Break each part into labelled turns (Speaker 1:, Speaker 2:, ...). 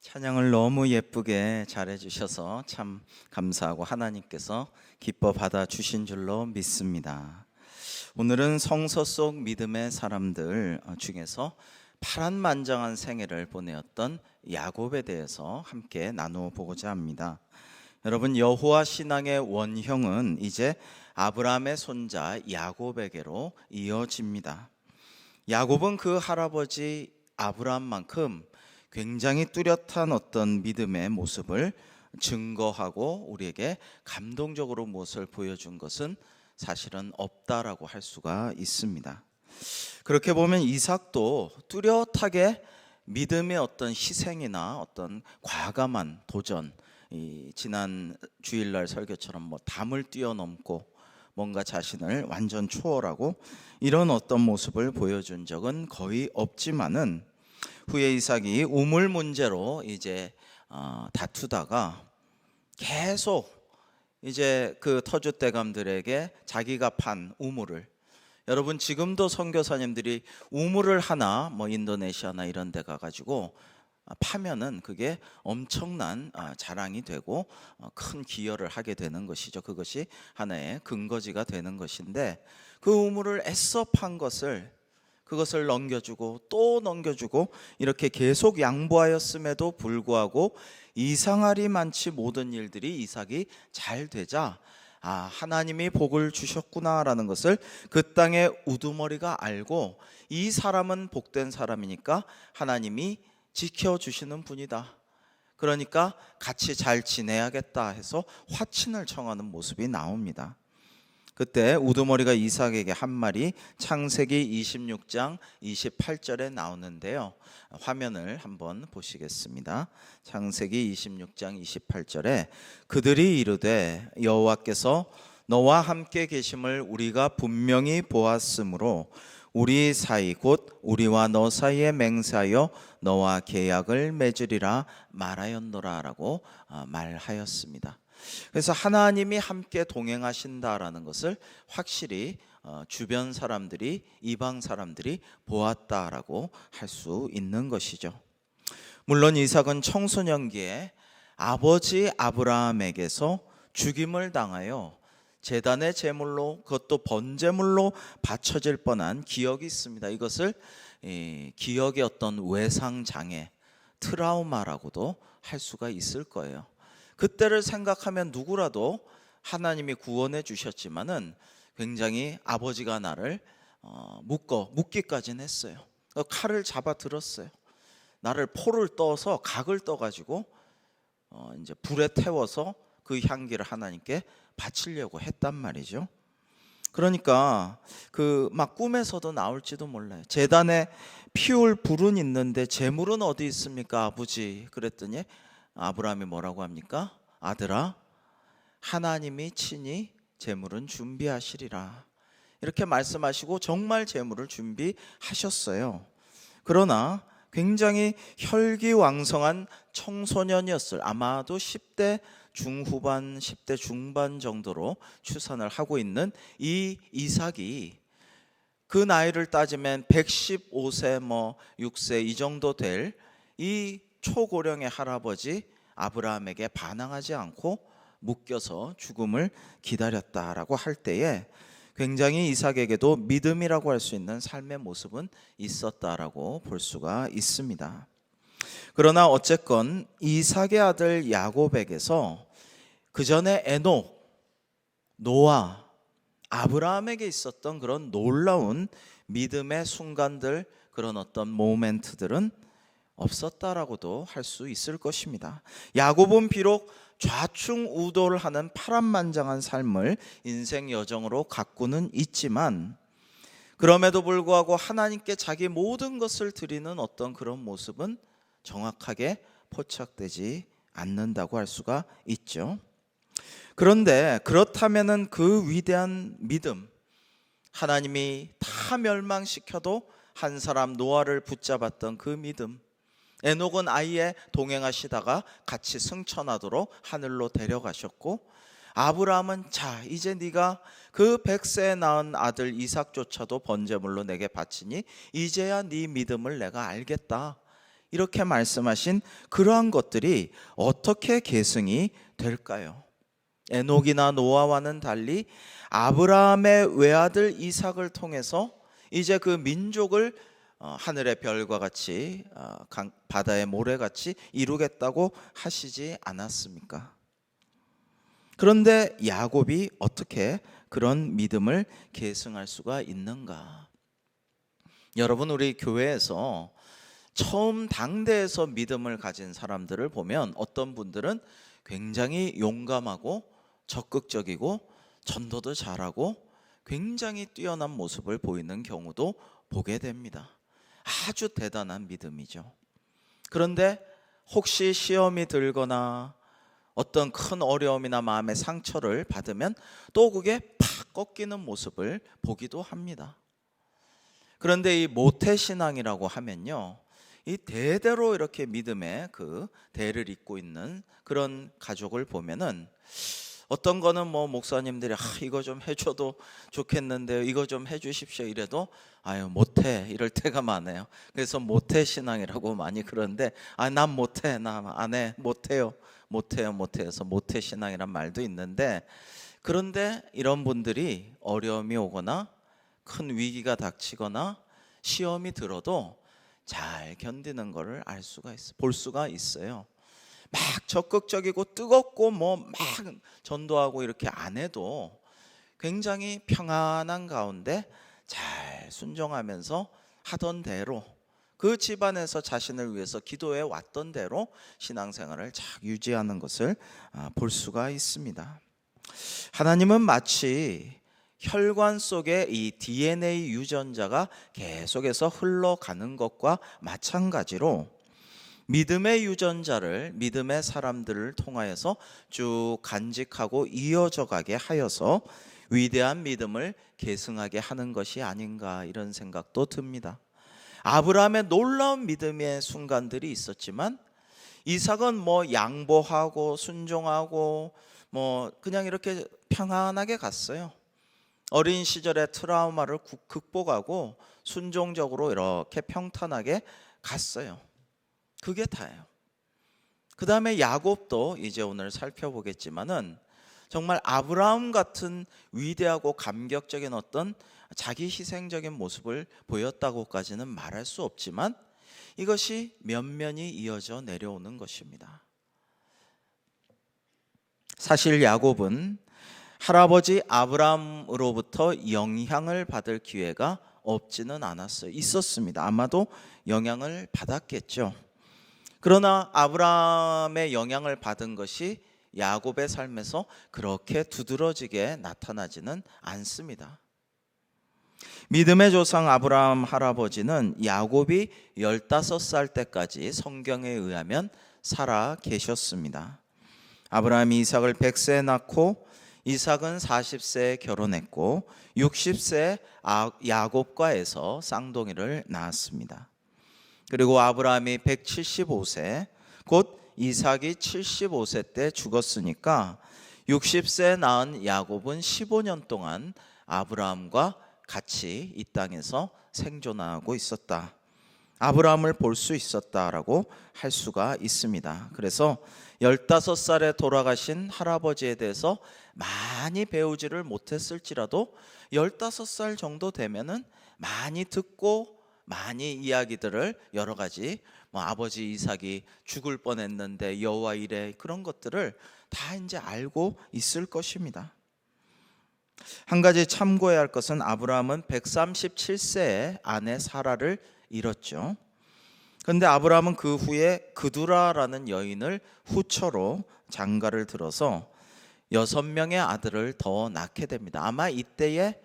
Speaker 1: 찬양을 너무 예쁘게 잘해 주셔서 참 감사하고 하나님께서 기뻐 받아 주신 줄로 믿습니다. 오늘은 성서 속 믿음의 사람들 중에서 파란만장한 생애를 보내었던 야곱에 대해서 함께 나누어 보고자 합니다. 여러분, 여호와 신앙의 원형은 이제 아브라함의 손자 야곱에게로 이어집니다. 야곱은 그 할아버지 아브라함만큼 굉장히 뚜렷한 어떤 믿음의 모습을 증거하고 우리에게 감동적으로 무엇을 보여준 것은 사실은 없다라고 할 수가 있습니다. 그렇게 보면 이삭도 뚜렷하게 믿음의 어떤 희생이나 어떤 과감한 도전, 지난 주일날 설교처럼 담을 뛰어넘고 뭔가 자신을 완전 초월하고 이런 어떤 모습을 보여준 적은 거의 없지만은 후에 이삭이 우물 문제로 이제 다투다가 계속 이제 그 터줏대감들에게 자기가 판 우물을, 여러분 지금도 선교사님들이 우물을 하나 인도네시아나 이런 데 가가지고 파면은 그게 엄청난 자랑이 되고 큰 기여를 하게 되는 것이죠. 그것이 하나의 근거지가 되는 것인데, 그 우물을 애써 판 그것을 넘겨주고 또 넘겨주고 이렇게 계속 양보하였음에도 불구하고 이상하리 많지 모든 일들이 이삭이 잘 되자 하나님이 복을 주셨구나라는 것을 그 땅의 우두머리가 알고, 이 사람은 복된 사람이니까 하나님이 지켜주시는 분이다, 그러니까 같이 잘 지내야겠다 해서 화친을 청하는 모습이 나옵니다. 그때 우두머리가 이삭에게 한 말이 창세기 26장 28절에 나오는데요. 화면을 한번 보시겠습니다. 창세기 26장 28절에 그들이 이르되 여호와께서 너와 함께 계심을 우리가 분명히 보았으므로 우리 사이 곧 우리와 너 사이에 맹세하여 너와 계약을 맺으리라 말하였노라라고 말하였습니다. 그래서 하나님이 함께 동행하신다라는 것을 확실히 주변 사람들이, 이방 사람들이 보았다라고 할 수 있는 것이죠. 물론 이삭은 청소년기에 아버지 아브라함에게서 죽임을 당하여 제단의 제물로, 그것도 번제물로 바쳐질 뻔한 기억이 있습니다. 이것을 기억의 어떤 외상장애, 트라우마라고도 할 수가 있을 거예요. 그때를 생각하면 누구라도 하나님이 구원해 주셨지만은 굉장히 아버지가 나를 묻기까지는 했어요. 칼을 잡아 들었어요. 나를 포를 떠서 각을 떠가지고 이제 불에 태워서 그 향기를 하나님께 바치려고 했단 말이죠. 그러니까 그 막 꿈에서도 나올지도 몰라요. 제단에 피울 불은 있는데 제물은 어디 있습니까, 아버지? 그랬더니 아브라함이 뭐라고 합니까? 아들아, 하나님이 친히 제물은 준비하시리라, 이렇게 말씀하시고 정말 제물을 준비하셨어요. 그러나 굉장히 혈기왕성한 청소년이었을, 아마도 10대 중후반 10대 중반 정도로 추산을 하고 있는 이 이삭이 그 나이를 따지면 115세 6세 이 정도 될 이 초고령의 할아버지 아브라함에게 반항하지 않고 묶여서 죽음을 기다렸다라고 할 때에 굉장히 이삭에게도 믿음이라고 할 수 있는 삶의 모습은 있었다라고 볼 수가 있습니다. 그러나 어쨌건 이삭의 아들 야곱에게서 그 전에 에녹, 노아, 아브라함에게 있었던 그런 놀라운 믿음의 순간들, 그런 어떤 모멘트들은 없었다라고도 할 수 있을 것입니다. 야곱은 비록 좌충우돌 하는 파란만장한 삶을 인생 여정으로 갖고는 있지만, 그럼에도 불구하고 하나님께 자기 모든 것을 드리는 어떤 그런 모습은 정확하게 포착되지 않는다고 할 수가 있죠. 그런데 그렇다면은 그 위대한 믿음, 하나님이 다 멸망시켜도 한 사람 노아를 붙잡았던 그 믿음, 에녹은 아예 동행하시다가 같이 승천하도록 하늘로 데려가셨고, 아브라함은 자 이제 네가 그 100세에 낳은 아들 이삭조차도 번제물로 내게 바치니 이제야 네 믿음을 내가 알겠다, 이렇게 말씀하신 그러한 것들이 어떻게 계승이 될까요? 에녹이나 노아와는 달리 아브라함의 외아들 이삭을 통해서 이제 그 민족을 하늘의 별과 같이 바다의 모래같이 이루겠다고 하시지 않았습니까? 그런데 야곱이 어떻게 그런 믿음을 계승할 수가 있는가? 여러분, 우리 교회에서 처음 당대에서 믿음을 가진 사람들을 보면 어떤 분들은 굉장히 용감하고 적극적이고 전도도 잘하고 굉장히 뛰어난 모습을 보이는 경우도 보게 됩니다. 아주 대단한 믿음이죠. 그런데 혹시 시험이 들거나 어떤 큰 어려움이나 마음의 상처를 받으면 또 그게 팍 꺾이는 모습을 보기도 합니다. 그런데 이 모태신앙이라고 하면요, 이 대대로 이렇게 믿음의 그 대를 잇고 있는 그런 가족을 보면은 어떤 거는 뭐 목사님들이 이거 좀 해줘도 좋겠는데요, 이거 좀 해주십시오 이래도 아유 못해 이럴 때가 많아요. 그래서 모태신앙이라고 많이 그러는데 난 못해, 나 안 해, 못해요 해서 모태신앙이란 말도 있는데, 그런데 이런 분들이 어려움이 오거나 큰 위기가 닥치거나 시험이 들어도 잘 견디는 것을 볼 수가 있어요. 막 적극적이고 뜨겁고 막 전도하고 이렇게 안 해도 굉장히 평안한 가운데 잘 순종하면서 하던 대로 그 집안에서 자신을 위해서 기도해 왔던 대로 신앙생활을 잘 유지하는 것을 볼 수가 있습니다. 하나님은 마치 혈관 속에 이 DNA 유전자가 계속해서 흘러가는 것과 마찬가지로 믿음의 유전자를 믿음의 사람들을 통하여서 쭉 간직하고 이어져 가게 하여서 위대한 믿음을 계승하게 하는 것이 아닌가, 이런 생각도 듭니다. 아브라함의 놀라운 믿음의 순간들이 있었지만 이삭은 양보하고 순종하고 그냥 이렇게 평안하게 갔어요. 어린 시절의 트라우마를 극복하고 순종적으로 이렇게 평탄하게 갔어요. 그게 다예요. 그 다음에 야곱도 이제 오늘 살펴보겠지만은 정말 아브라함 같은 위대하고 감격적인 어떤 자기 희생적인 모습을 보였다고까지는 말할 수 없지만 이것이 면면이 이어져 내려오는 것입니다. 사실 야곱은 할아버지 아브라함으로부터 영향을 받을 기회가 없지는 않았어요. 있었습니다. 아마도 영향을 받았겠죠. 그러나 아브라함의 영향을 받은 것이 야곱의 삶에서 그렇게 두드러지게 나타나지는 않습니다. 믿음의 조상 아브라함 할아버지는 야곱이 15살 때까지 성경에 의하면 살아 계셨습니다. 아브라함이 이삭을 100세에 낳고 이삭은 40세에 결혼했고 60세에 야곱과에서 쌍둥이를 낳았습니다. 그리고 아브라함이 175세, 곧 이삭이 75세 때 죽었으니까 60세에 낳은 야곱은 15년 동안 아브라함과 같이 이 땅에서 생존하고 있었다. 아브라함을 볼 수 있었다라고 할 수가 있습니다. 그래서 15살에 돌아가신 할아버지에 대해서 많이 배우지를 못했을지라도 15살 정도 되면은 많이 듣고 많이 이야기들을 여러 가지 아버지 이삭이 죽을 뻔했는데 여호와 이래, 그런 것들을 다 이제 알고 있을 것입니다. 한 가지 참고해야 할 것은 아브라함은 137세에 아내 사라를 잃었죠. 그런데 아브라함은 그 후에 그두라라는 여인을 후처로 장가를 들어서 6명의 아들을 더 낳게 됩니다. 아마 이때에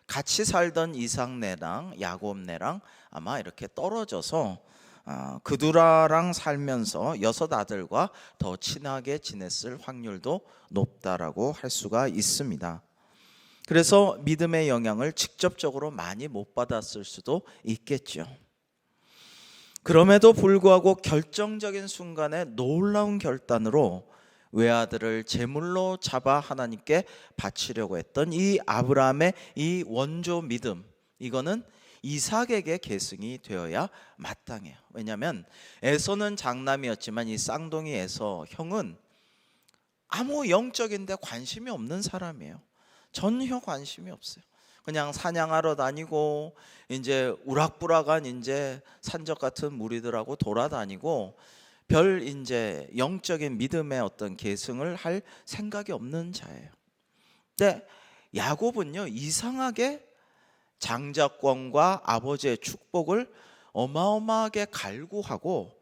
Speaker 1: 같이 살던 이삭네랑 야곱네랑 아마 이렇게 떨어져서 그두라랑 살면서 6 아들과 더 친하게 지냈을 확률도 높다라고 할 수가 있습니다. 그래서 믿음의 영향을 직접적으로 많이 못 받았을 수도 있겠죠. 그럼에도 불구하고 결정적인 순간에 놀라운 결단으로 외아들을 제물로 잡아 하나님께 바치려고 했던 이 아브라함의 이 원조 믿음, 이거는 이삭에게 계승이 되어야 마땅해요. 왜냐하면 에서는 장남이었지만 이 쌍둥이 에서 형은 아무 영적인 데 관심이 없는 사람이에요. 전혀 관심이 없어요. 그냥 사냥하러 다니고 이제 우락부락한 이제 산적 같은 무리들하고 돌아다니고 별 이제 영적인 믿음의 어떤 계승을 할 생각이 없는 자예요. 근데 야곱은요, 이상하게 장자권과 아버지의 축복을 어마어마하게 갈구하고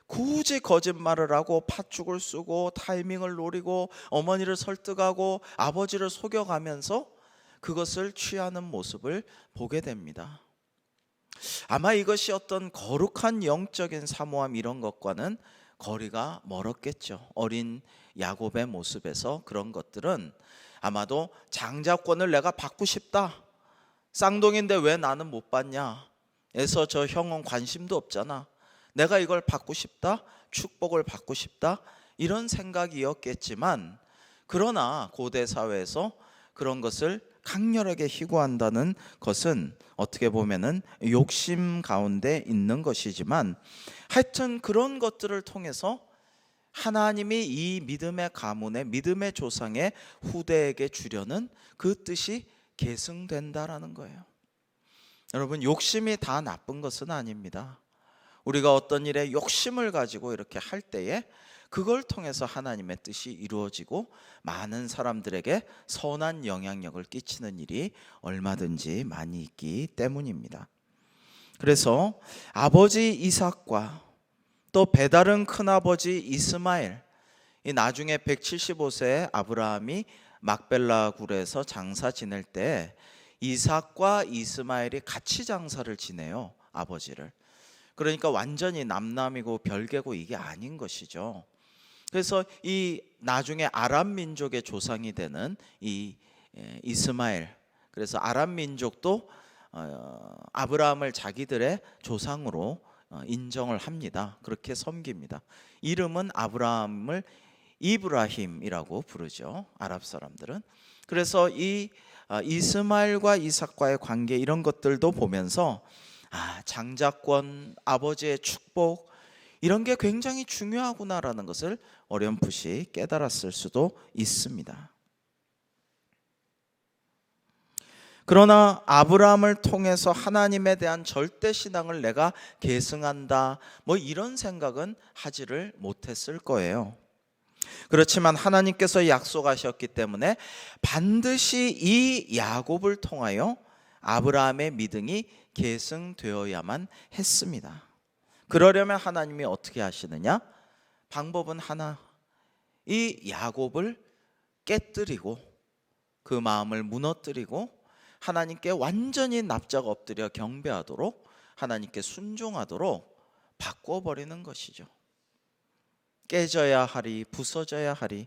Speaker 1: 굳이 거짓말을 하고 팥죽을 쓰고 타이밍을 노리고 어머니를 설득하고 아버지를 속여가면서 그것을 취하는 모습을 보게 됩니다. 아마 이것이 어떤 거룩한 영적인 사모함 이런 것과는 거리가 멀었겠죠. 어린 야곱의 모습에서 그런 것들은 아마도 장자권을 내가 받고 싶다, 쌍둥이인데 왜 나는 못 받냐, 에서 저 형은 관심도 없잖아, 내가 이걸 받고 싶다, 축복을 받고 싶다, 이런 생각이었겠지만, 그러나 고대 사회에서 그런 것을 강렬하게 희구한다는 것은 어떻게 보면은 욕심 가운데 있는 것이지만, 하여튼 그런 것들을 통해서 하나님이 이 믿음의 가문의 믿음의 조상의 후대에게 주려는 그 뜻이 계승된다라는 거예요. 여러분, 욕심이 다 나쁜 것은 아닙니다. 우리가 어떤 일에 욕심을 가지고 이렇게 할 때에 그걸 통해서 하나님의 뜻이 이루어지고 많은 사람들에게 선한 영향력을 끼치는 일이 얼마든지 많이 있기 때문입니다. 그래서 아버지 이삭과 또 배다른 큰아버지 이스마엘, 이 나중에 175세에 아브라함이 막벨라 굴에서 장사 지낼 때 이삭과 이스마엘이 같이 장사를 지내요, 아버지를. 그러니까 완전히 남남이고 별개고 이게 아닌 것이죠. 그래서 이 나중에 아람 민족의 조상이 되는 이 이스마엘, 그래서 아람 민족도 아브라함을 자기들의 조상으로 인정을 합니다. 그렇게 섬깁니다. 이름은 아브라함을 이브라힘이라고 부르죠, 아랍 사람들은. 그래서 이 이스마엘과 이삭과의 관계, 이런 것들도 보면서 장자권, 아버지의 축복, 이런 게 굉장히 중요하구나라는 것을 어렴풋이 깨달았을 수도 있습니다. 그러나 아브라함을 통해서 하나님에 대한 절대 신앙을 내가 계승한다, 뭐 이런 생각은 하지를 못했을 거예요. 그렇지만 하나님께서 약속하셨기 때문에 반드시 이 야곱을 통하여 아브라함의 믿음이 계승되어야만 했습니다. 그러려면 하나님이 어떻게 하시느냐? 방법은 하나, 이 야곱을 깨뜨리고 그 마음을 무너뜨리고 하나님께 완전히 납작 엎드려 경배하도록, 하나님께 순종하도록 바꿔버리는 것이죠. 깨져야 하리, 부서져야 하리,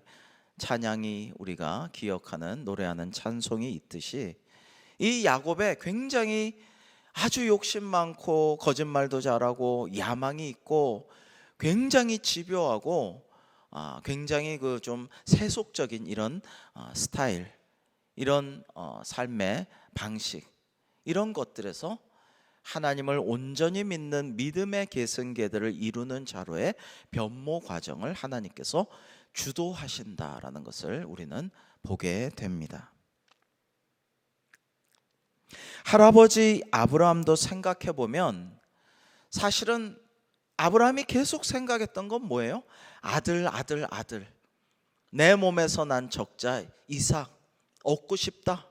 Speaker 1: 찬양이 우리가 기억하는, 노래하는 찬송이 있듯이 이 야곱에 굉장히 아주 욕심 많고 거짓말도 잘하고 야망이 있고 굉장히 집요하고 굉장히 그 좀 세속적인 이런 스타일, 이런 삶의 방식, 이런 것들에서 하나님을 온전히 믿는 믿음의 계승계들을 이루는 자로의 변모 과정을 하나님께서 주도하신다라는 것을 우리는 보게 됩니다. 할아버지 아브라함도 생각해 보면 사실은 아브라함이 계속 생각했던 건 뭐예요? 아들, 아들, 아들. 내 몸에서 난 적자 이삭 얻고 싶다.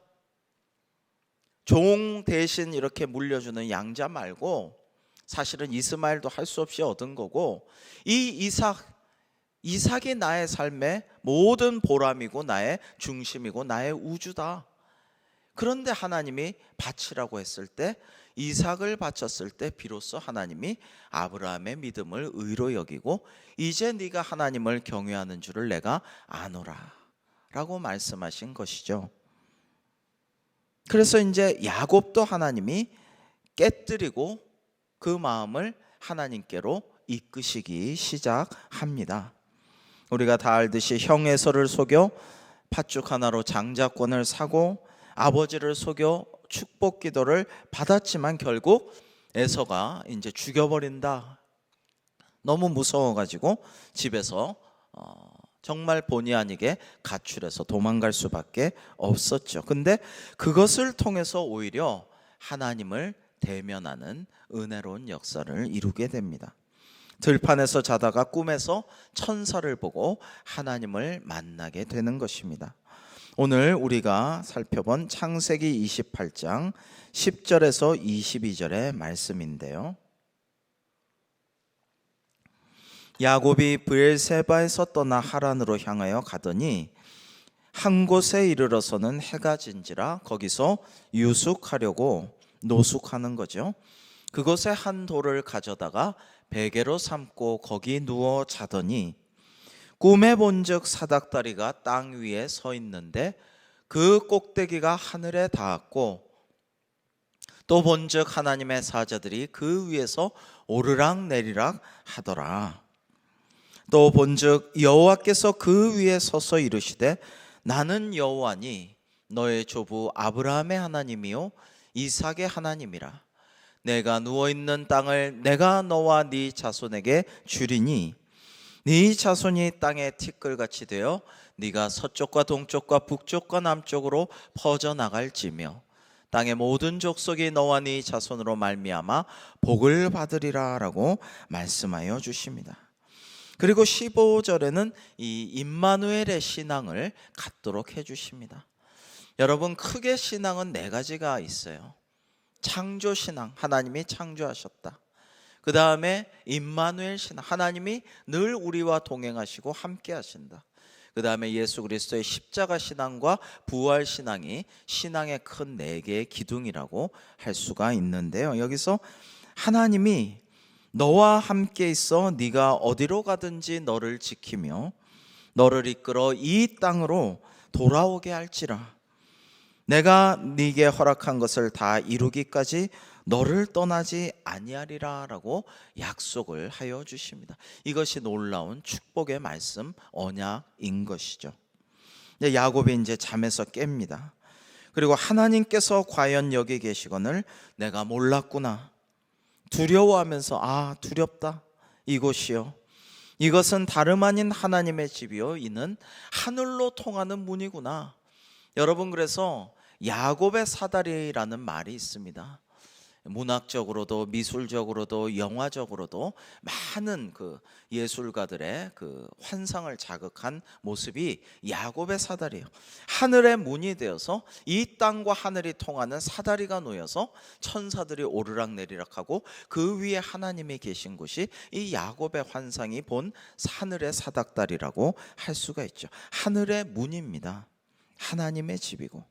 Speaker 1: 종 대신 이렇게 물려주는 양자 말고 사실은 이스마엘도 할 수 없이 얻은 거고, 이 이삭이 나의 삶의 모든 보람이고 나의 중심이고 나의 우주다. 그런데 하나님이 바치라고 했을 때, 이삭을 바쳤을 때 비로소 하나님이 아브라함의 믿음을 의로 여기고 이제 네가 하나님을 경외하는 줄을 내가 아노라 라고 말씀하신 것이죠. 그래서 이제 야곱도 하나님이 깨뜨리고 그 마음을 하나님께로 이끄시기 시작합니다. 우리가 다 알듯이 형 에서를 속여 팥죽 하나로 장자권을 사고 아버지를 속여 축복 기도를 받았지만 결국 에서가 이제 죽여버린다. 너무 무서워가지고 집에서 정말 본의 아니게 가출해서 도망갈 수밖에 없었죠. 근데 그것을 통해서 오히려 하나님을 대면하는 은혜로운 역사를 이루게 됩니다. 들판에서 자다가 꿈에서 천사를 보고 하나님을 만나게 되는 것입니다. 오늘 우리가 살펴본 창세기 28장 10절에서 22절의 말씀인데요. 야곱이 브엘세바에서 떠나 하란으로 향하여 가더니 한 곳에 이르러서는 해가 진지라 거기서 유숙하려고 노숙하는 거죠. 그곳에 한 돌을 가져다가 베개로 삼고 거기 누워 자더니 꿈에 본즉 사닥다리가 땅 위에 서 있는데 그 꼭대기가 하늘에 닿았고 또 본즉 하나님의 사자들이 그 위에서 오르락 내리락 하더라. 또 본즉 여호와께서 그 위에 서서 이르시되 나는 여호와니 너의 조부 아브라함의 하나님이요 이삭의 하나님이라. 내가 누워있는 땅을 내가 너와 네 자손에게 주리니 네 자손이 땅의 티끌같이 되어 네가 서쪽과 동쪽과 북쪽과 남쪽으로 퍼져나갈지며 땅의 모든 족속이 너와 네 자손으로 말미암아 복을 받으리라 라고 말씀하여 주십니다. 그리고 15절에는 이 임마누엘의 신앙을 갖도록 해주십니다. 여러분, 크게 신앙은 네 가지가 있어요. 창조 신앙, 하나님이 창조하셨다. 그 다음에 임마누엘 신앙, 하나님이 늘 우리와 동행하시고 함께 하신다. 그 다음에 예수 그리스도의 십자가 신앙과 부활 신앙이 신앙의 큰 네 개의 기둥이라고 할 수가 있는데요. 여기서 하나님이 너와 함께 있어 네가 어디로 가든지 너를 지키며 너를 이끌어 이 땅으로 돌아오게 할지라. 내가 네게 허락한 것을 다 이루기까지 너를 떠나지 아니하리라 라고 약속을 하여 주십니다. 이것이 놀라운 축복의 말씀, 언약인 것이죠. 야곱이 이제 잠에서 깹니다. 그리고 하나님께서 과연 여기 계시거늘 내가 몰랐구나. 두려워하면서 두렵다. 이곳이요, 이것은 다름 아닌 하나님의 집이요, 이는 하늘로 통하는 문이구나. 여러분, 그래서 야곱의 사다리라는 말이 있습니다. 문학적으로도 미술적으로도 영화적으로도 많은 그 예술가들의 그 환상을 자극한 모습이 야곱의 사다리예요. 하늘의 문이 되어서 이 땅과 하늘이 통하는 사다리가 놓여서 천사들이 오르락내리락하고 그 위에 하나님이 계신 곳이 이 야곱의 환상이 본 하늘의 사닥다리라고 할 수가 있죠. 하늘의 문입니다. 하나님의 집이고.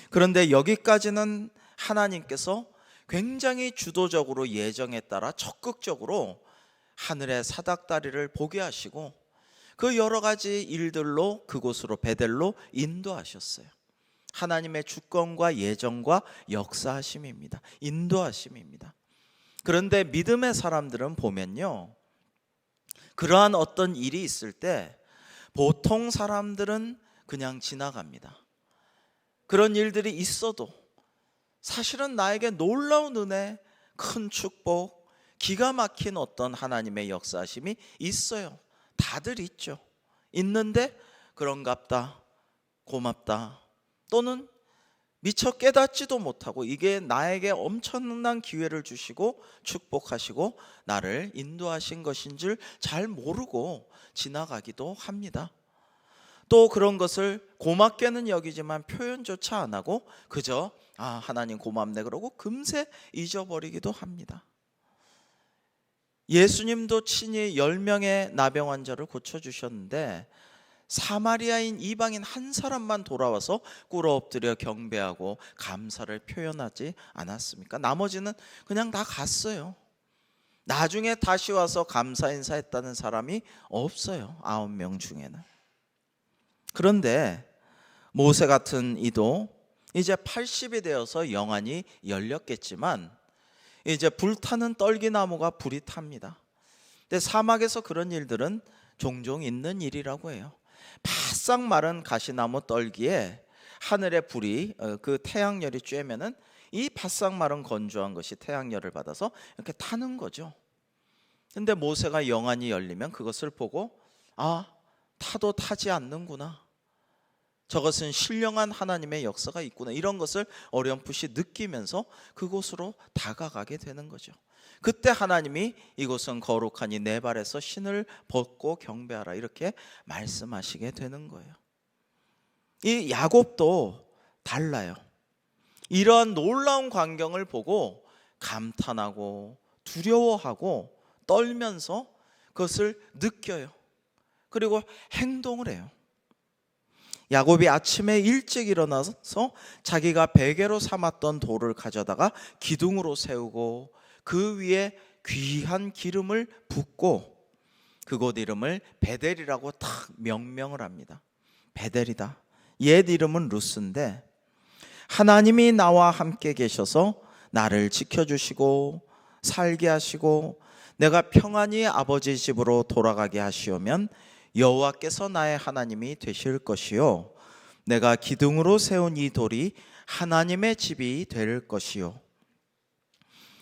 Speaker 1: 그런데 여기까지는 하나님께서 굉장히 주도적으로 예정에 따라 적극적으로 하늘의 사닥다리를 보게 하시고 그 여러 가지 일들로 그곳으로 베델로 인도하셨어요. 하나님의 주권과 예정과 역사하심입니다. 인도하심입니다. 그런데 믿음의 사람들은 보면요, 그러한 어떤 일이 있을 때 보통 사람들은 그냥 지나갑니다. 그런 일들이 있어도 사실은 나에게 놀라운 은혜, 큰 축복, 기가 막힌 어떤 하나님의 역사하심이 있어요. 다들 있죠. 있는데 그런갑다, 고맙다, 또는 미처 깨닫지도 못하고 이게 나에게 엄청난 기회를 주시고 축복하시고 나를 인도하신 것인 줄 잘 모르고 지나가기도 합니다. 또 그런 것을 고맙게는 여기지만 표현조차 안 하고 그저 하나님 고맙네 그러고 금세 잊어버리기도 합니다. 예수님도 친히 10명의 나병 환자를 고쳐주셨는데 사마리아인 이방인 한 사람만 돌아와서 꿇어 엎드려 경배하고 감사를 표현하지 않았습니까? 나머지는 그냥 다 갔어요. 나중에 다시 와서 감사 인사했다는 사람이 없어요. 9명 중에는. 그런데 모세 같은 이도 이제 80이 되어서 영안이 열렸겠지만 이제 불타는 떨기나무가 불이 탑니다. 근데 사막에서 그런 일들은 종종 있는 일이라고 해요. 바싹 마른 가시나무 떨기에 하늘의 불이 그 태양열이 쬐면은 이 바싹 마른 건조한 것이 태양열을 받아서 이렇게 타는 거죠. 근데 모세가 영안이 열리면 그것을 보고 타도 타지 않는구나, 저것은 신령한 하나님의 역사가 있구나, 이런 것을 어렴풋이 느끼면서 그곳으로 다가가게 되는 거죠. 그때 하나님이 이곳은 거룩하니 내 발에서 신을 벗고 경배하라, 이렇게 말씀하시게 되는 거예요. 이 야곱도 달라요. 이러한 놀라운 광경을 보고 감탄하고 두려워하고 떨면서 그것을 느껴요. 그리고 행동을 해요. 야곱이 아침에 일찍 일어나서 자기가 베개로 삼았던 돌을 가져다가 기둥으로 세우고 그 위에 귀한 기름을 붓고 그곳 이름을 베델이라고 탁 명명을 합니다. 베델이다. 옛 이름은 루스인데, 하나님이 나와 함께 계셔서 나를 지켜주시고 살게 하시고 내가 평안히 아버지 집으로 돌아가게 하시오면 여호와께서 나의 하나님이 되실 것이요 내가 기둥으로 세운 이 돌이 하나님의 집이 될 것이요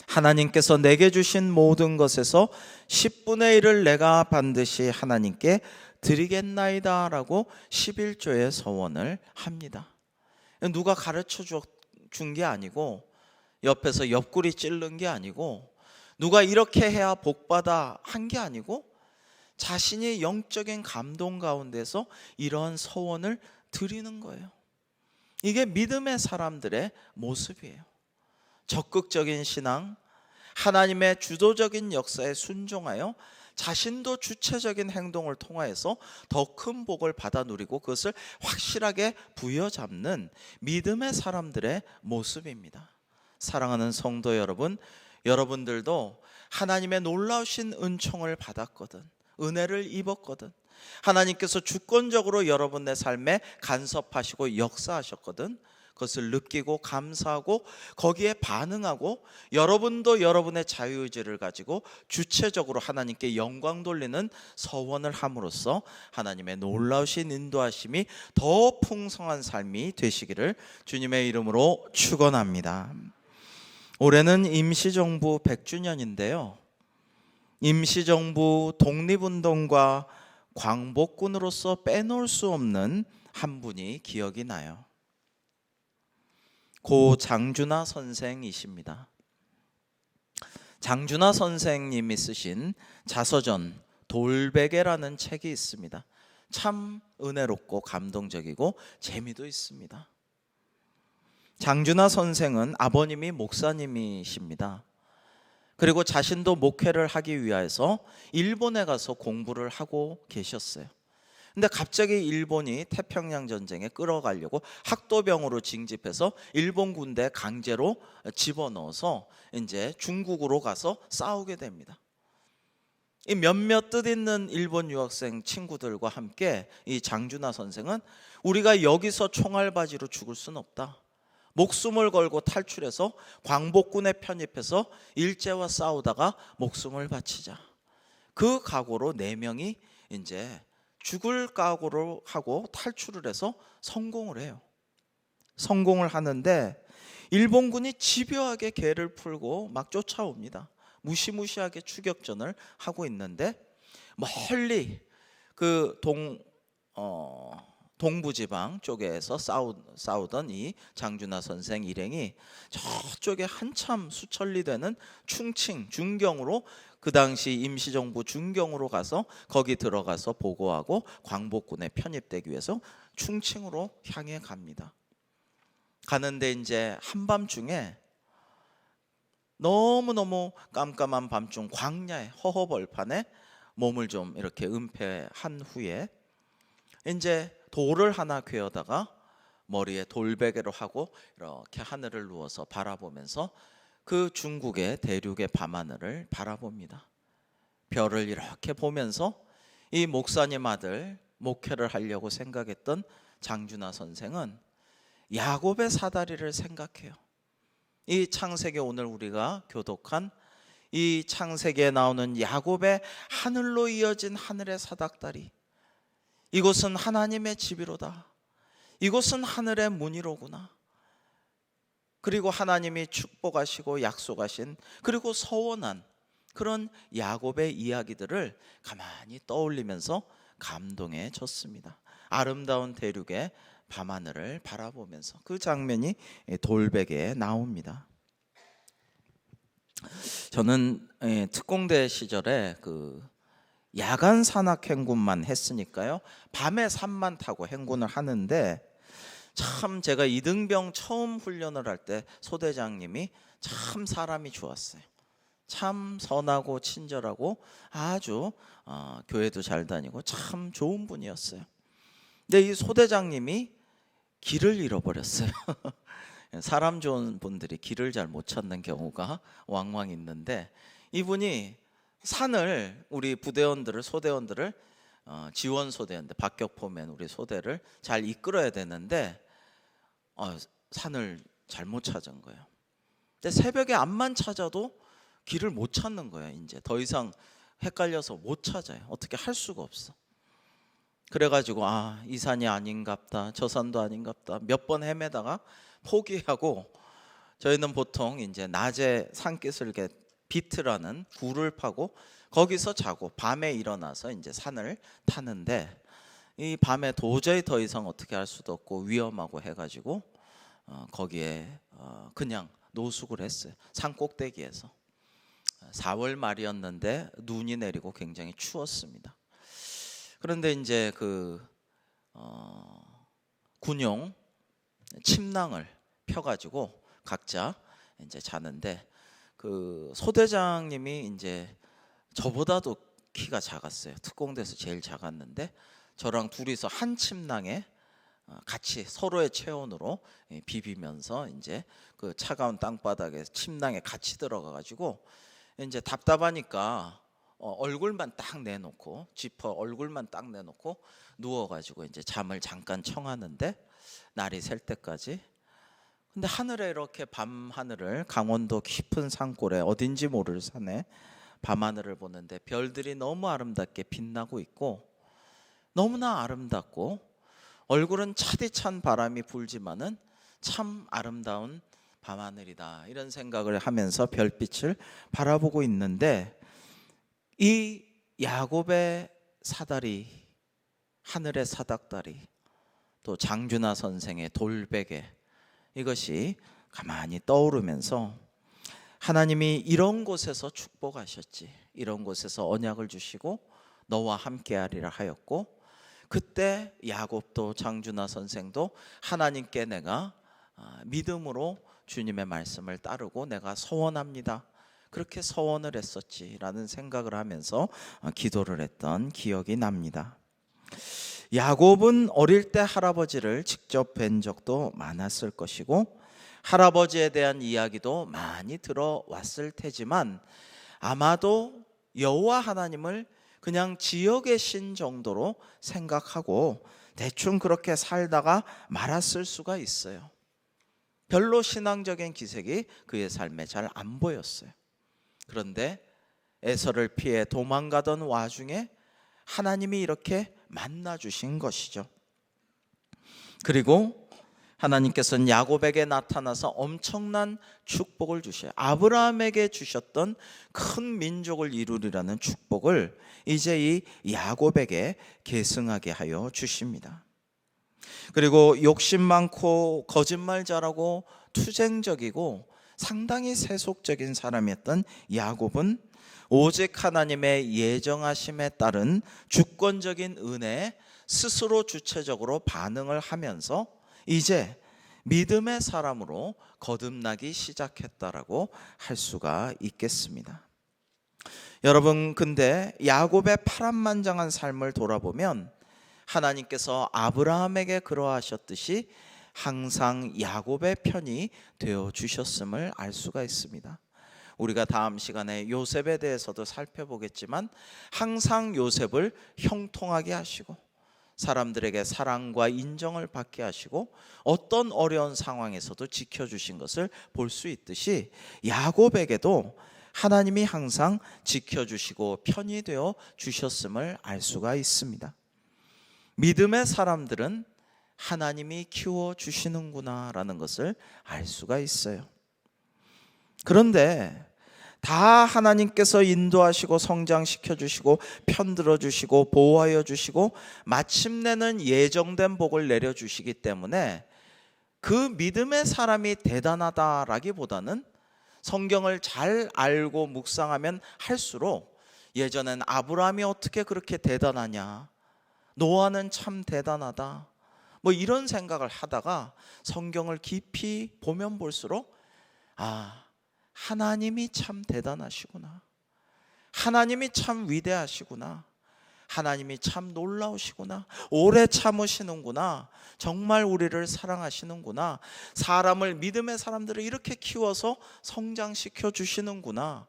Speaker 1: 하나님께서 내게 주신 모든 것에서 10분의 1을 내가 반드시 하나님께 드리겠나이다 라고 11조의 서원을 합니다. 누가 가르쳐 준 게 아니고, 옆에서 옆구리 찌른 게 아니고, 누가 이렇게 해야 복받아 한 게 아니고, 자신이 영적인 감동 가운데서 이러한 서원을 드리는 거예요. 이게 믿음의 사람들의 모습이에요. 적극적인 신앙, 하나님의 주도적인 역사에 순종하여 자신도 주체적인 행동을 통하여서 더 큰 복을 받아 누리고 그것을 확실하게 부여잡는 믿음의 사람들의 모습입니다. 사랑하는 성도 여러분, 여러분들도 하나님의 놀라우신 은총을 받았거든, 은혜를 입었거든, 하나님께서 주권적으로 여러분의 삶에 간섭하시고 역사하셨거든, 그것을 느끼고 감사하고 거기에 반응하고 여러분도 여러분의 자유의지를 가지고 주체적으로 하나님께 영광 돌리는 서원을 함으로써 하나님의 놀라우신 인도하심이 더 풍성한 삶이 되시기를 주님의 이름으로 축원합니다. 올해는 임시정부 100주년인데요 임시정부 독립운동과 광복군으로서 빼놓을 수 없는 한 분이 기억이 나요. 고 장준하 선생이십니다. 장준하 선생님이 쓰신 자서전 돌베개라는 책이 있습니다. 참 은혜롭고 감동적이고 재미도 있습니다. 장준하 선생은 아버님이 목사님이십니다. 그리고 자신도 목회를 하기 위해서 일본에 가서 공부를 하고 계셨어요. 근데 갑자기 일본이 태평양 전쟁에 끌어가려고 학도병으로 징집해서 일본 군대 강제로 집어넣어서 이제 중국으로 가서 싸우게 됩니다. 이 몇몇 뜻있는 일본 유학생 친구들과 함께 이 장준하 선생은 우리가 여기서 총알바지로 죽을 수는 없다, 목숨을 걸고 탈출해서 광복군에 편입해서 일제와 싸우다가 목숨을 바치자, 그 각오로 4명이 이제 죽을 각오로 하고 탈출을 해서 성공을 해요. 성공을 하는데 일본군이 집요하게 개를 풀고 막 쫓아옵니다. 무시무시하게 추격전을 하고 있는데 멀리 그 동부지방 쪽에서 싸우던 이 장준하 선생 일행이 저쪽에 한참 수천리 되는 충칭 중경으로, 그 당시 임시정부 중경으로 가서 거기 들어가서 보고하고 광복군에 편입되기 위해서 충칭으로 향해 갑니다. 가는데 이제 한밤중에 너무너무 깜깜한 밤중 광야에 허허벌판에 몸을 좀 이렇게 은폐한 후에 이제 돌을 하나 괴어다가 머리에 돌베개로 하고 이렇게 하늘을 누워서 바라보면서 그 중국의 대륙의 밤하늘을 바라봅니다. 별을 이렇게 보면서 이 목사님 아들 목회를 하려고 생각했던 장준하 선생은 야곱의 사다리를 생각해요. 이 창세기 오늘 우리가 교독한 이 창세기에 나오는 야곱의 하늘로 이어진 하늘의 사닥다리, 이곳은 하나님의 집이로다. 이곳은 하늘의 문이로구나. 그리고 하나님이 축복하시고 약속하신, 그리고 서원한 그런 야곱의 이야기들을 가만히 떠올리면서 감동해졌습니다. 아름다운 대륙의 밤하늘을 바라보면서 그 장면이 돌베개에 나옵니다. 저는 특공대 시절에 그 야간 산악 행군만 했으니까요, 밤에 산만 타고 행군을 하는데, 참 제가 이등병 처음 훈련을 할 때 소대장님이 참 사람이 좋았어요. 참 선하고 친절하고 아주 교회도 잘 다니고 참 좋은 분이었어요. 근데 이 소대장님이 길을 잃어버렸어요. 사람 좋은 분들이 길을 잘 못 찾는 경우가 왕왕 있는데, 이분이 산을, 우리 부대원들을, 소대원들을, 지원 소대원들, 박격포맨 우리 소대를 잘 이끌어야 되는데 산을 잘못 찾은 거예요. 근데 새벽에 암만 찾아도 길을 못 찾는 거예요. 이제 더 이상 헷갈려서 못 찾아요. 어떻게 할 수가 없어. 그래가지고 이 산이 아닌갑다, 저 산도 아닌갑다 몇 번 헤매다가 포기하고, 저희는 보통 이제 낮에 산기슭에 비트라는 굴을 파고 거기서 자고 밤에 일어나서 이제 산을 타는데, 이 밤에 도저히 더 이상 어떻게 할 수도 없고 위험하고 해가지고 거기에 그냥 노숙을 했어요. 산 꼭대기에서. 4월 말이었는데 눈이 내리고 굉장히 추웠습니다. 그런데 이제 그 군용 침낭을 펴가지고 각자 이제 자는데, 그 소대장님이 이제 저보다도 키가 작았어요. 특공대에서 제일 작았는데 저랑 둘이서 한 침낭에 같이 서로의 체온으로 비비면서 이제 그 차가운 땅바닥에 침낭에 같이 들어가가지고 이제 답답하니까 얼굴만 딱 내놓고, 지퍼 얼굴만 딱 내놓고 누워가지고 이제 잠을 잠깐 청하는데, 날이 셀 때까지. 근데 하늘에 이렇게 밤 하늘을, 강원도 깊은 산골에 어딘지 모를 산에 밤하늘을 보는데 별들이 너무 아름답게 빛나고 있고, 너무나 아름답고, 얼굴은 차디찬 바람이 불지만은 참 아름다운 밤하늘이다, 이런 생각을 하면서 별빛을 바라보고 있는데, 이 야곱의 사다리, 하늘의 사닥다리, 또 장준하 선생의 돌베개, 이것이 가만히 떠오르면서 하나님이 이런 곳에서 축복하셨지, 이런 곳에서 언약을 주시고 너와 함께하리라 하였고, 그때 야곱도 장준하 선생도 하나님께 내가 믿음으로 주님의 말씀을 따르고 내가 서원합니다, 그렇게 서원을 했었지라는 생각을 하면서 기도를 했던 기억이 납니다. 야곱은 어릴 때 할아버지를 직접 뵌 적도 많았을 것이고, 할아버지에 대한 이야기도 많이 들어왔을 테지만, 아마도 여호와 하나님을 그냥 지역의 신 정도로 생각하고 대충 그렇게 살다가 말았을 수가 있어요. 별로 신앙적인 기색이 그의 삶에 잘 안 보였어요. 그런데 에서를 피해 도망가던 와중에 하나님이 이렇게 만나 주신 것이죠. 그리고 하나님께서는 야곱에게 나타나서 엄청난 축복을 주셔요. 아브라함에게 주셨던 큰 민족을 이루리라는 축복을 이제 이 야곱에게 계승하게 하여 주십니다. 그리고 욕심 많고 거짓말 잘하고 투쟁적이고 상당히 세속적인 사람이었던 야곱은 오직 하나님의 예정하심에 따른 주권적인 은혜에 스스로 주체적으로 반응을 하면서 이제 믿음의 사람으로 거듭나기 시작했다라고 할 수가 있겠습니다. 여러분, 근데 야곱의 파란만장한 삶을 돌아보면 하나님께서 아브라함에게 그러하셨듯이 항상 야곱의 편이 되어 주셨음을 알 수가 있습니다. 우리가 다음 시간에 요셉에 대해서도 살펴보겠지만, 항상 요셉을 형통하게 하시고 사람들에게 사랑과 인정을 받게 하시고 어떤 어려운 상황에서도 지켜주신 것을 볼 수 있듯이, 야곱에게도 하나님이 항상 지켜주시고 편이 되어 주셨음을 알 수가 있습니다. 믿음의 사람들은 하나님이 키워주시는구나라는 것을 알 수가 있어요. 그런데 다 하나님께서 인도하시고 성장시켜 주시고 편들어 주시고 보호하여 주시고 마침내는 예정된 복을 내려주시기 때문에 그 믿음의 사람이 대단하다라기보다는 성경을 잘 알고 묵상하면 할수록 예전엔 아브라함이 어떻게 그렇게 대단하냐, 노아는 참 대단하다, 뭐 이런 생각을 하다가 성경을 깊이 보면 볼수록 하나님이 참 대단하시구나, 하나님이 참 위대하시구나, 하나님이 참 놀라우시구나, 오래 참으시는구나, 정말 우리를 사랑하시는구나, 사람을, 믿음의 사람들을 이렇게 키워서 성장시켜 주시는구나,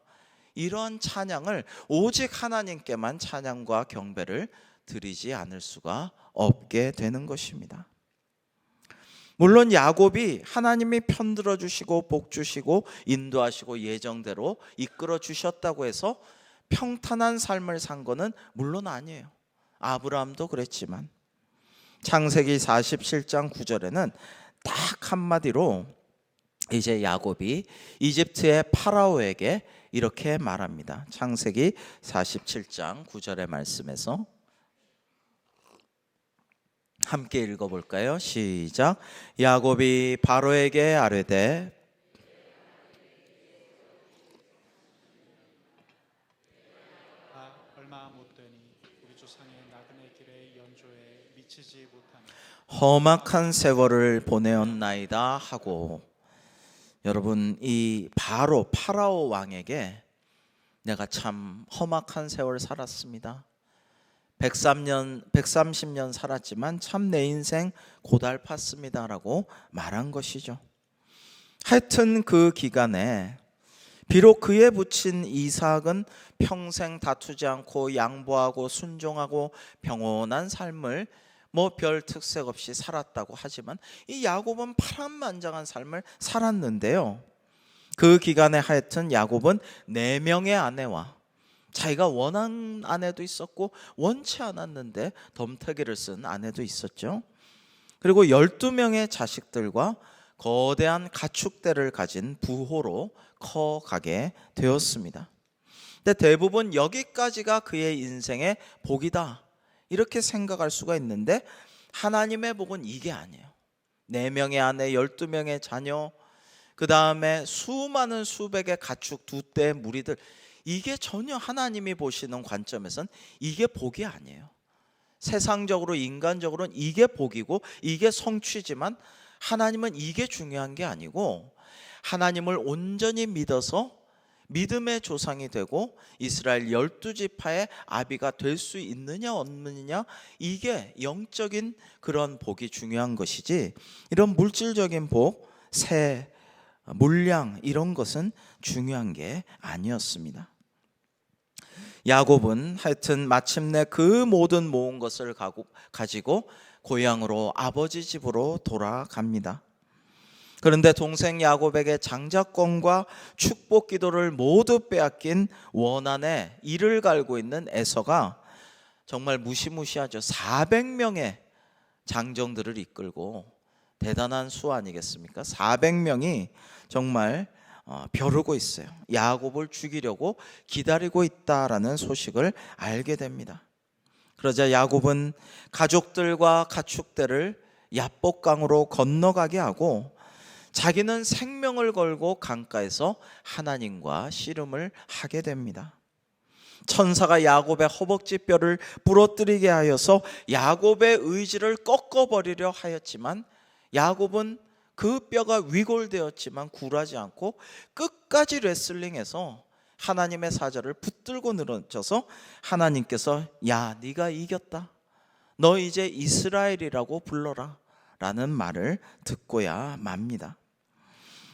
Speaker 1: 이러한 찬양을 오직 하나님께만 찬양과 경배를 드리지 않을 수가 없게 되는 것입니다. 물론 야곱이 하나님이 편들어 주시고 복 주시고 인도하시고 예정대로 이끌어 주셨다고 해서 평탄한 삶을 산 거는 물론 아니에요. 아브라함도 그랬지만 창세기 47장 9절에는 딱 한마디로 이제 야곱이 이집트의 파라오에게 이렇게 말합니다. 창세기 47장 9절의 말씀에서 함께 읽어볼까요? 시작. 야곱이 바로에게 아뢰되
Speaker 2: 얼마 못 되니 우리 조상의 나그네 길의 연조에 미치지 못하니
Speaker 1: 험악한 세월을 보내었나이다 하고, 여러분, 이 파라오 왕에게 내가 참 험악한 세월 살았습니다. 130년 살았지만 참 내 인생 고달팠습니다 라고 말한 것이죠. 하여튼 그 기간에 비록 그에 붙인 이삭은 평생 다투지 않고 양보하고 순종하고 평온한 삶을 별 특색 없이 살았다고 하지만 이 야곱은 파란만장한 삶을 살았는데요. 그 기간에 하여튼 야곱은 4명의 아내와 자기가 원한 아내도 있었고 원치 않았는데 덤태기를 쓴 아내도 있었죠. 그리고 12명의 자식들과 거대한 가축대를 가진 부호로 커가게 되었습니다. 근데 대부분 여기까지가 그의 인생의 복이다 이렇게 생각할 수가 있는데 하나님의 복은 이게 아니에요. 4명의 아내, 12명의 자녀, 그 다음에 수많은 수백의 가축, 2대 무리들, 이게 전혀 하나님이 보시는 관점에선 이게 복이 아니에요. 세상적으로 인간적으로는 이게 복이고 이게 성취지만 하나님은 이게 중요한 게 아니고 하나님을 온전히 믿어서 믿음의 조상이 되고 이스라엘 12지파의 아비가 될 수 있느냐 없느냐, 이게 영적인 그런 복이 중요한 것이지 이런 물질적인 복, 새, 물량 이런 것은 중요한 게 아니었습니다. 야곱은 하여튼 마침내 그 모든 모은 것을 가지고 고향으로 아버지 집으로 돌아갑니다. 그런데 동생 야곱에게 장자권과 축복 기도를 모두 빼앗긴 원한에 이를 갈고 있는 에서가 정말 무시무시하죠. 400명의 장정들을 이끌고, 대단한 수 아니겠습니까? 400명이 정말 벼르고 있어요. 야곱을 죽이려고 기다리고 있다라는 소식을 알게 됩니다. 그러자 야곱은 가족들과 가축들을 야복강으로 건너가게 하고 자기는 생명을 걸고 강가에서 하나님과 씨름을 하게 됩니다. 천사가 야곱의 허벅지 뼈를 부러뜨리게 하여서 야곱의 의지를 꺾어버리려 하였지만 야곱은 그 뼈가 위골되었지만 굴하지 않고 끝까지 레슬링해서 하나님의 사자를 붙들고 늘어져서 하나님께서 야, 네가 이겼다, 너 이제 이스라엘이라고 불러라 라는 말을 듣고야 맙니다.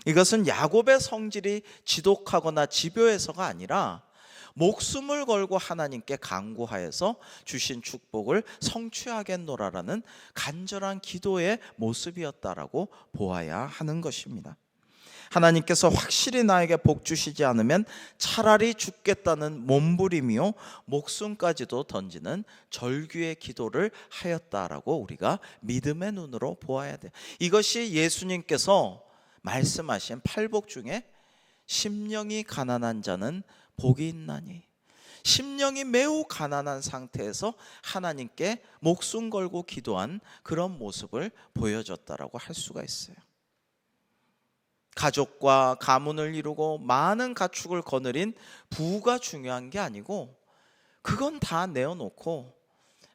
Speaker 1: 이것은 야곱의 성질이 지독하거나 집요해서가 아니라 목숨을 걸고 하나님께 간구하여서 주신 축복을 성취하겠노라라는 간절한 기도의 모습이었다라고 보아야 하는 것입니다. 하나님께서 확실히 나에게 복 주시지 않으면 차라리 죽겠다는 몸부림이요 목숨까지도 던지는 절규의 기도를 하였다라고 우리가 믿음의 눈으로 보아야 돼요. 이것이 예수님께서 말씀하신 팔복 중에 심령이 가난한 자는 복이 있나니, 심령이 매우 가난한 상태에서 하나님께 목숨 걸고 기도한 그런 모습을 보여줬다라고 할 수가 있어요. 가족과 가문을 이루고 많은 가축을 거느린 부가 중요한 게 아니고, 그건 다 내어놓고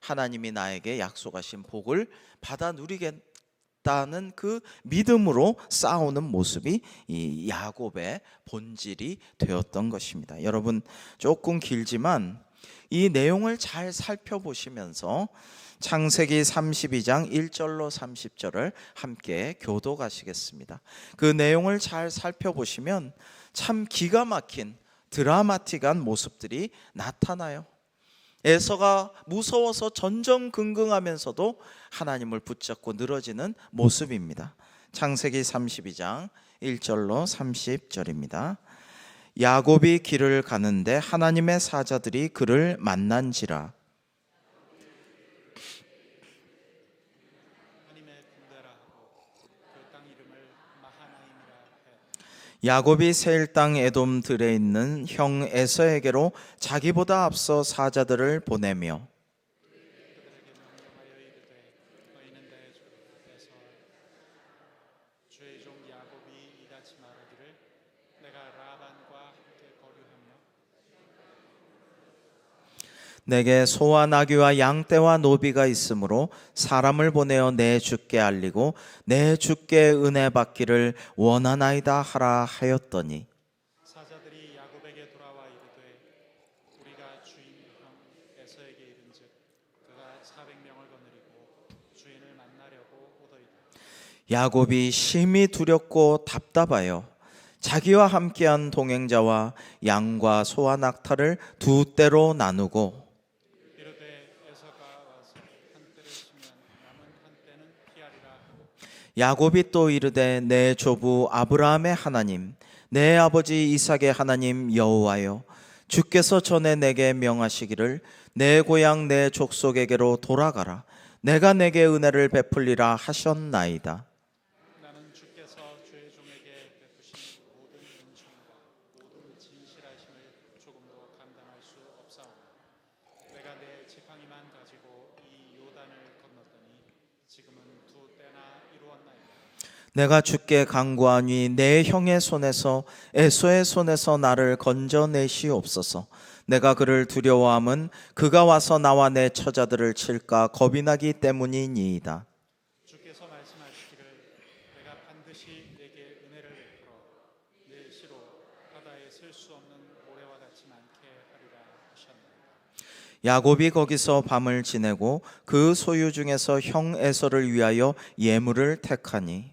Speaker 1: 하나님이 나에게 약속하신 복을 받아 누리겠다는 그 믿음으로 싸우는 모습이 이 야곱의 본질이 되었던 것입니다. 여러분, 조금 길지만 이 내용을 잘 살펴보시면서 창세기 32장 1절로 30절을 함께 교독하시겠습니다. 그 내용을 잘 살펴보시면 참 기가 막힌 드라마틱한 모습들이 나타나요. 에서가 무서워서 전전긍긍하면서도 하나님을 붙잡고 늘어지는 모습입니다. 창세기 32장 1절로 30절입니다. 야곱이 길을 가는데 하나님의 사자들이 그를 만난지라. 야곱이 세일 땅 에돔 들에 있는 형 에서에게로 자기보다 앞서 사자들을 보내며
Speaker 2: 주의 종 야곱이 이같이 말하기를 내가 라반과 함께 거류하며
Speaker 1: 내게 소와 나귀와 양떼와 노비가 있으므로 사람을 보내어 내 주께 알리고 내 주께 은혜 받기를 원하나이다 하라 하였더니,
Speaker 2: 사자들이 야곱에게 돌아와 이르되 우리가 주인 형 에서에게 이른즉 그가 400명을 거느리고 주인을 만나려고 오더이다.
Speaker 1: 야곱이 심히 두렵고 답답하여 자기와 함께한 동행자와 양과 소와 낙타를 두 떼로 나누고
Speaker 2: 이르되 에서가 와서 한 떼를 치면 남은 한 떼는 피하리라 하고
Speaker 1: 야곱이 또 이르되 내 조부 아브라함의 하나님 내 아버지 이삭의 하나님 여호와여, 주께서 전에 내게 명하시기를 내 고향 내 족속에게로 돌아가라. 내가 내게 은혜를 베풀리라 하셨나이다.
Speaker 2: 나는 주께서 주의 종에게 베푸신 모든 은총과 모든 진실하심을 조금도 감당할 수 없사오나 내가 내 지팡이만 가지고 이 요단을 건넜더니 지금은 두 때나 이루었나이다.
Speaker 1: 내가 주께 간구하니 내 형의 손에서 에서의 손에서 나를 건져내시옵소서. 내가 그를 두려워함은 그가 와서 나와 내 처자들을 칠까 겁이 나기 때문이니이다.
Speaker 2: 주께서 말씀하시기를 내가 반드시 내게 은혜를 베풀어 내 시로 바다에 셀 수 없는 모래와 같이 많게 하리라 하셨나이다.
Speaker 1: 야곱이 거기서 밤을 지내고 그 소유 중에서 형 에서를 위하여 예물을 택하니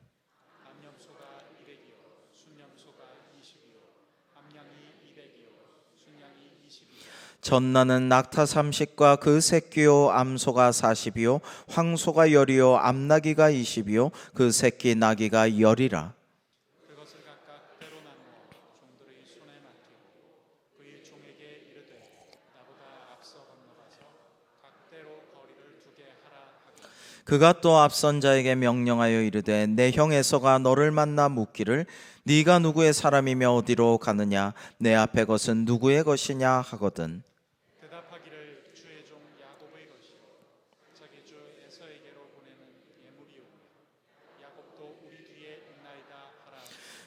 Speaker 2: 암염소가 200이요 순염소가 20이요 암양이 200이요 순양이 20이요
Speaker 1: 전나는 낙타 30과 그 새끼요 암소가 40이요 황소가 10이요 암나귀가 20이요 그 새끼 나귀가 10이라.
Speaker 2: 그것을 각각 때로 나누어 종들의 손에 맡기고 그의 종에게 이르되 나보다 앞서 건너가서 각 때로 거리를 두게 하라 하고
Speaker 1: 그가 또 앞선 자에게 명령하여 이르되 내 형 에서가 너를 만나 묻기를 네가 누구의 사람이며 어디로 가느냐 내 앞에 것은 누구의 것이냐 하거든.
Speaker 2: 대답하기를 주의 종 야곱의 것이요 자기 주 에서에게로 보내는 예물이오며 야곱도 우리 뒤에 있나이다 하라.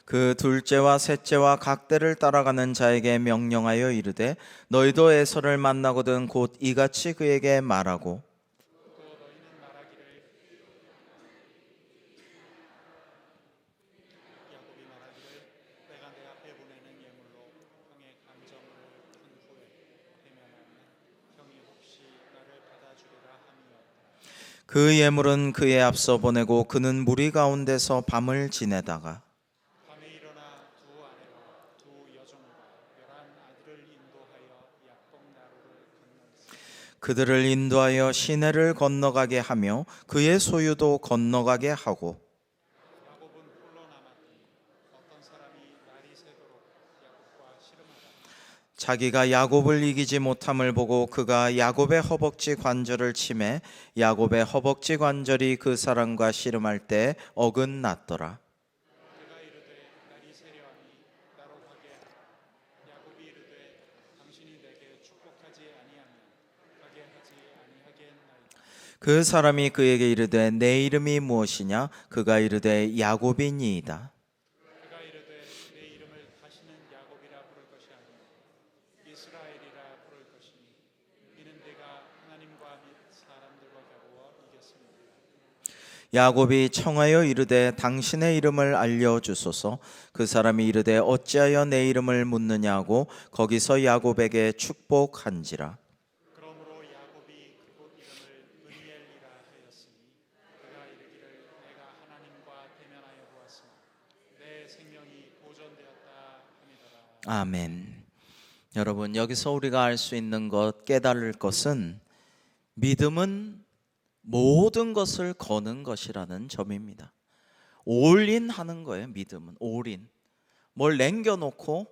Speaker 1: 그 둘째와 셋째와 각 때를 따라가는 자에게 명령하여 이르되 너희도 에서를 만나거든 곧 이같이 그에게 말하고
Speaker 2: 또 너희는 말하기를 야곱이 말하기를 내가 내 앞에 보내는 예물로 형의 감정을 푼 후에 대면하면 형이 혹시 나를 받아주리라 함이었다.
Speaker 1: 그 예물은 그의 앞서 보내고 그는 무리 가운데서 밤을 지내다가
Speaker 2: 밤에 일어나 두 아내와 두 여종과 11아들을 인도하여 약복 나루를 건넌
Speaker 1: 그들을 인도하여 시내를 건너가게 하며 그의 소유도 건너가게 하고
Speaker 2: 야곱은 홀로 남았더니 어떤 사람이
Speaker 1: 자기가 야곱을 이기지 못함을 보고 그가 야곱의 허벅지 관절을 치매 야곱의 허벅지 관절이 그 사람과 씨름할 때 어긋났더라.
Speaker 2: 그가 이르되 날이 세려하니 나로 가게 하라. 야곱이 이르되 당신이 내게 축복하지 아니하면 가게 하지 아니하겠나이다.
Speaker 1: 그 사람이 그에게 이르되 내 이름이 무엇이냐? 그가 이르되 야곱이니이다.
Speaker 2: 그가 이르되 내 이름을 다시는 야곱이라 부를 것이 아니요 이스라엘이라 부를 것이니 이는 내가 하나님과 및 사람들과 겨루어 이겼습니다.
Speaker 1: 야곱이 청하여 이르되 당신의 이름을 알려주소서. 그 사람이 이르되 어찌하여 내 이름을 묻느냐고 거기서 야곱에게 축복한지라.
Speaker 2: 그러므로 야곱이 그곳 이름을 브니엘이라 하였으니 그가 이르기를 내가 하나님과 대면하여 보았으나 내 생명이 보존되었다 함이더라.
Speaker 1: 아멘. 여러분, 여기서 우리가 알 수 있는 것, 깨달을 것은 믿음은 모든 것을 거는 것이라는 점입니다. 올인하는 거예요. 믿음은 올인. 뭘 남겨놓고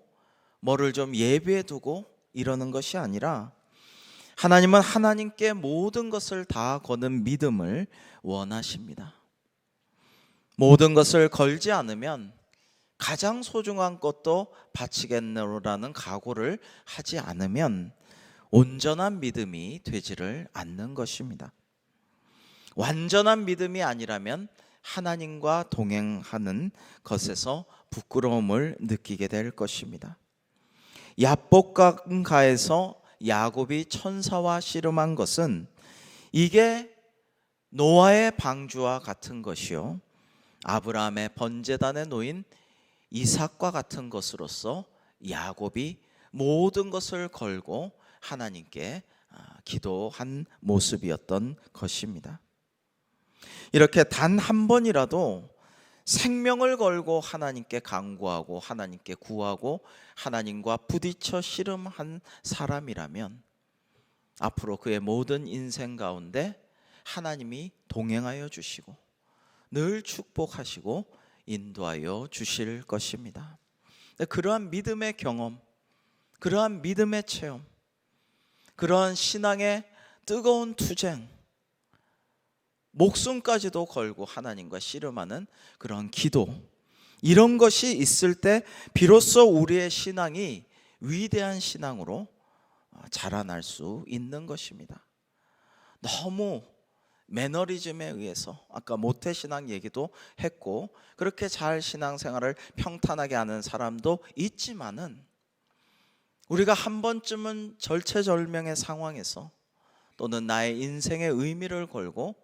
Speaker 1: 뭐를 좀 예비해 두고 이러는 것이 아니라 하나님은 하나님께 모든 것을 다 거는 믿음을 원하십니다. 모든 것을 걸지 않으면 가장 소중한 것도 바치겠노라는 각오를 하지 않으면 온전한 믿음이 되지를 않는 것입니다. 완전한 믿음이 아니라면 하나님과 동행하는 것에서 부끄러움을 느끼게 될 것입니다. 야복강가에서 야곱이 천사와 씨름한 것은 이게 노아의 방주와 같은 것이요 아브라함의 번제단에 놓인 이삭과 같은 것으로서 야곱이 모든 것을 걸고 하나님께 기도한 모습이었던 것입니다. 이렇게 단 한 번이라도 생명을 걸고 하나님께 간구하고 하나님께 구하고 하나님과 부딪혀 씨름한 사람이라면 앞으로 그의 모든 인생 가운데 하나님이 동행하여 주시고 늘 축복하시고 인도하여 주실 것입니다. 그러한 믿음의 경험, 그러한 믿음의 체험, 그러한 신앙의 뜨거운 투쟁, 목숨까지도 걸고 하나님과 씨름하는 그런 기도, 이런 것이 있을 때 비로소 우리의 신앙이 위대한 신앙으로 자라날 수 있는 것입니다. 너무 매너리즘에 의해서 아까 모태신앙 얘기도 했고 그렇게 잘 신앙생활을 평탄하게 하는 사람도 있지만은 우리가 한 번쯤은 절체절명의 상황에서 또는 나의 인생의 의미를 걸고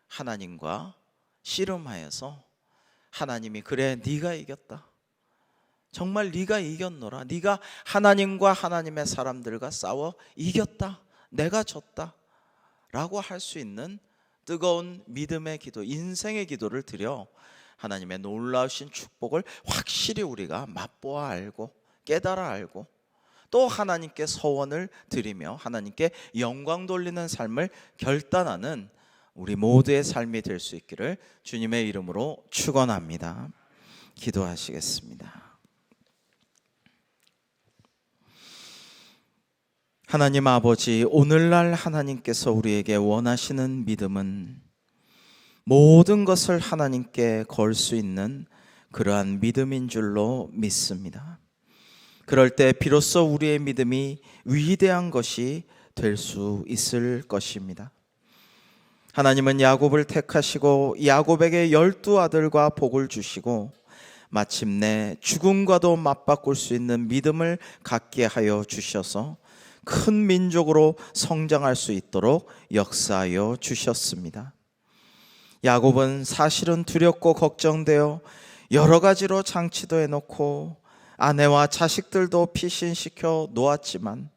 Speaker 1: 하나님과 씨름하여서 하나님이 그래 네가 이겼다, 정말 네가 이겼노라, 네가 하나님과 하나님의 사람들과 싸워 이겼다, 내가 졌다 라고 할 수 있는 뜨거운 믿음의 기도, 인생의 기도를 드려 하나님의 놀라우신 축복을 확실히 우리가 맛보아 알고 깨달아 알고 또 하나님께 서원을 드리며 하나님께 영광 돌리는 삶을 결단하는 우리 모두의 삶이 될 수 있기를 주님의 이름으로 축원합니다. 기도하시겠습니다. 하나님 아버지, 오늘날 하나님께서 우리에게 원하시는 믿음은 모든 것을 하나님께 걸 수 있는 그러한 믿음인 줄로 믿습니다. 그럴 때 비로소 우리의 믿음이 위대한 것이 될 수 있을 것입니다. 하나님은 야곱을 택하시고 야곱에게 12 아들과 복을 주시고 마침내 죽음과도 맞바꿀 수 있는 믿음을 갖게 하여 주셔서 큰 민족으로 성장할 수 있도록 역사하여 주셨습니다. 야곱은 사실은 두렵고 걱정되어 여러 가지로 장치도 해놓고 아내와 자식들도 피신시켜 놓았지만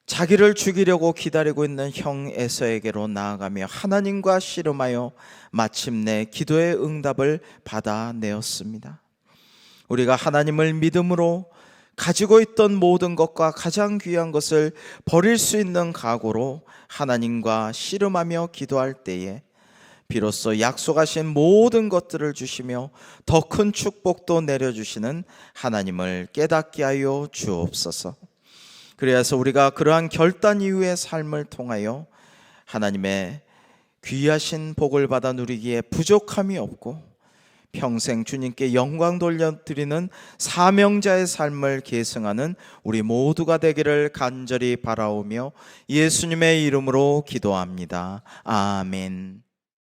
Speaker 1: 자기를 죽이려고 기다리고 있는 형 에서에게로 나아가며 하나님과 씨름하여 마침내 기도의 응답을 받아내었습니다. 우리가 하나님을 믿음으로 가지고 있던 모든 것과 가장 귀한 것을 버릴 수 있는 각오로 하나님과 씨름하며 기도할 때에 비로소 약속하신 모든 것들을 주시며 더 큰 축복도 내려주시는 하나님을 깨닫게 하여 주옵소서. 그래서 우리가 그러한 결단 이후의 삶을 통하여 하나님의 귀하신 복을 받아 누리기에 부족함이 없고 평생 주님께 영광 돌려드리는 사명자의 삶을 계승하는 우리 모두가 되기를 간절히 바라오며 예수님의 이름으로 기도합니다. 아멘.